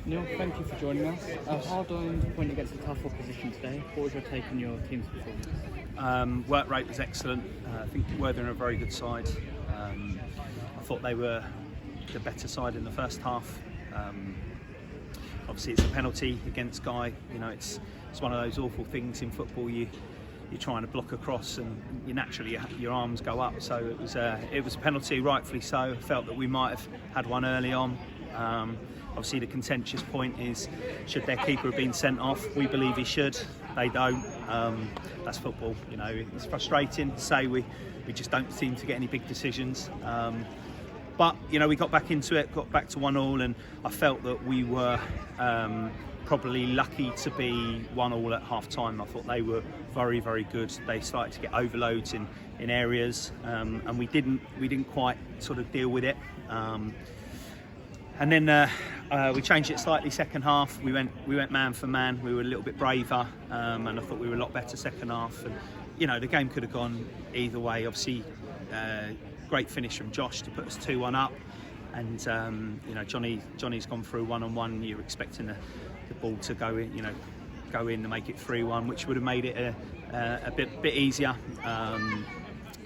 Neil, thank you for joining us. Hard-earned point against a tough opposition today. What was your take on your team's performance? Work rate was excellent. I think Worthing are a very good side. I thought they were the better side in the first half. Obviously, it's a penalty against Guy. You know, it's one of those awful things in football. You're trying to block across, and you naturally your arms go up. So it was a penalty, rightfully so. I felt that we might have had one early on. Obviously, the contentious point is, should their keeper have been sent off? We believe he should. They don't. That's football. You know, it's frustrating to say we just don't seem to get any big decisions. But you know, we got back into it, got back to 1-1, and I felt that we were probably lucky to be 1-1 at half time. I thought they were very, very good. They started to get overloads in areas, and we didn't quite sort of deal with it. And then we changed it slightly second half. We went man for man. We were a little bit braver, and I thought we were a lot better second half. And you know, the game could have gone either way. Obviously, great finish from Josh to put us 2-1 up. And you know, Johnny's gone through 1-on-1. You're expecting the ball to go in, and make it 3-1, which would have made it a bit easier.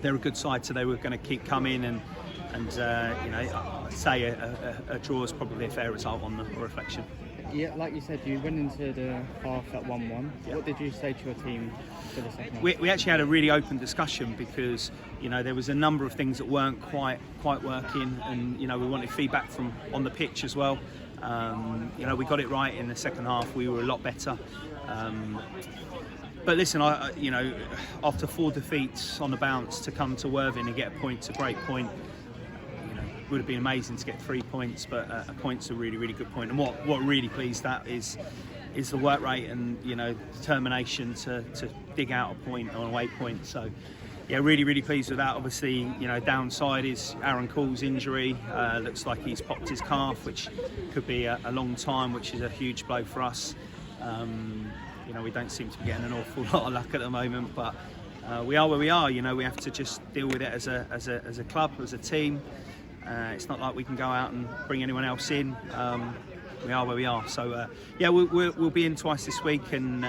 They're a good side, so they were going to keep coming, and you know, I'd say a draw is probably a fair result on the reflection. Yeah, like you said, you went into the half at 1-1. Yeah. What did you say to your team for the second half? We actually had a really open discussion, because you know, there was a number of things that weren't quite working, and you know, we wanted feedback from on the pitch as well. You know, we got it right in the second half. We were a lot better. But listen, you know, after 4 defeats on the bounce, to come to Worthing and get a point, a great point. Would have been amazing to get 3 points, but a point's a really, really good point. And what really pleased that is the work rate and, you know, determination to dig out a point on a away point. So yeah, really, really pleased with that. Obviously, you know, downside is Aaron Call's injury. Looks like he's popped his calf, which could be a long time, which is a huge blow for us. You know, we don't seem to be getting an awful lot of luck at the moment, but we are where we are. You know, we have to just deal with it as a club, as a team. It's not like we can go out and bring anyone else in. We are where we are. So yeah, we'll be in twice this week, and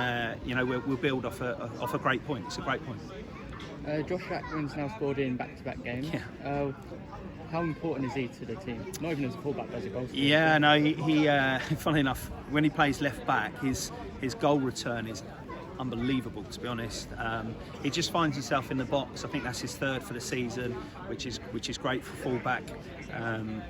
you know, we'll build off a great point. It's a great point. Josh Ackman's now scored in back-to-back games. Yeah. How important is he to the team? Not even as a fullback, as a goal scorer. Yeah, no, he funnily enough, when he plays left back, his goal return is unbelievable, to be honest. He just finds himself in the box. I think that's his third for the season, which is great for fullback.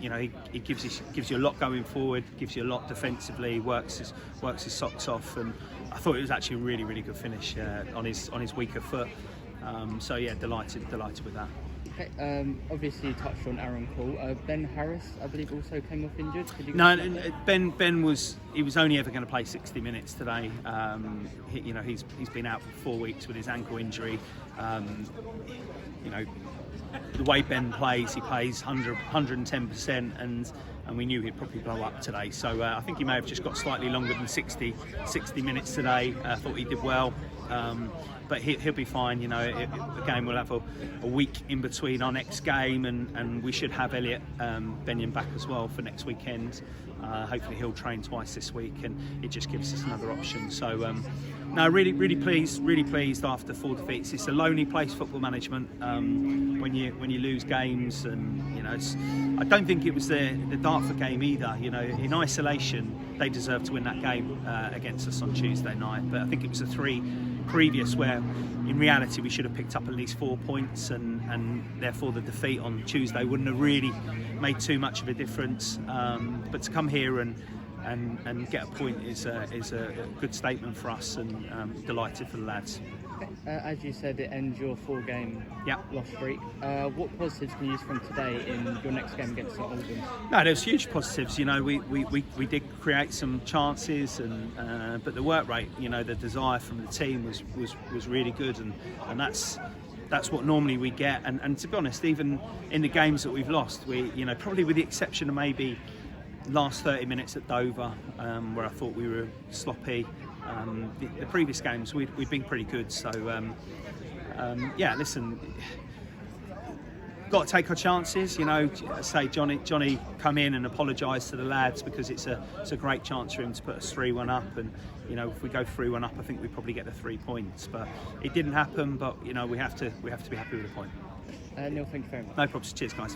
You know, he gives you a lot going forward, gives you a lot defensively, works his socks off, and I thought it was actually a really, really good finish on his weaker foot. So yeah, delighted with that. Okay, obviously you touched on Aaron Call. Ben Harris, I believe, also came off injured. No, Ben was only ever going to play 60 minutes today. You know, he's been out for 4 weeks with his ankle injury. You know, the way Ben plays, he plays 110%, and we knew he'd probably blow up today. So I think he may have just got slightly longer than 60 minutes today. I thought he did well. But he'll be fine. You know, again, we'll have a week in between our next game, and we should have Elliot Benyon back as well for next weekend. Hopefully he'll train twice this week, and it just gives us another option. So no, really pleased after 4 defeats. It's a lonely place, football management, when you lose games, and you know, I don't think it was the Dartford game either. You know, in isolation they deserved to win that game against us on Tuesday night, but I think it was the 3 previous where in reality we should have picked up at least 4 points, and therefore the defeat on Tuesday wouldn't have really made too much of a difference. But to come here and get a point is a good statement for us, and delighted for the lads. As you said, it ends your 4-game loss streak. What positives can you use from today in your next game against St Albans? No, there's huge positives. You know, we did create some chances, and but the work rate, you know, the desire from the team was really good, and that's what normally we get. And to be honest, even in the games that we've lost, we, you know, probably with the exception of maybe last 30 minutes at Dover, where I thought we were sloppy. The previous games we'd been pretty good. So yeah, listen, got to take our chances. You know, say Johnny come in and apologise to the lads, because it's a great chance for him to put us 3-1 up, and you know, if we go 3-1 up, I think we probably get the 3 points. But it didn't happen. But you know, we have to be happy with the point. Neil, thank you very much. No problems. Cheers, guys.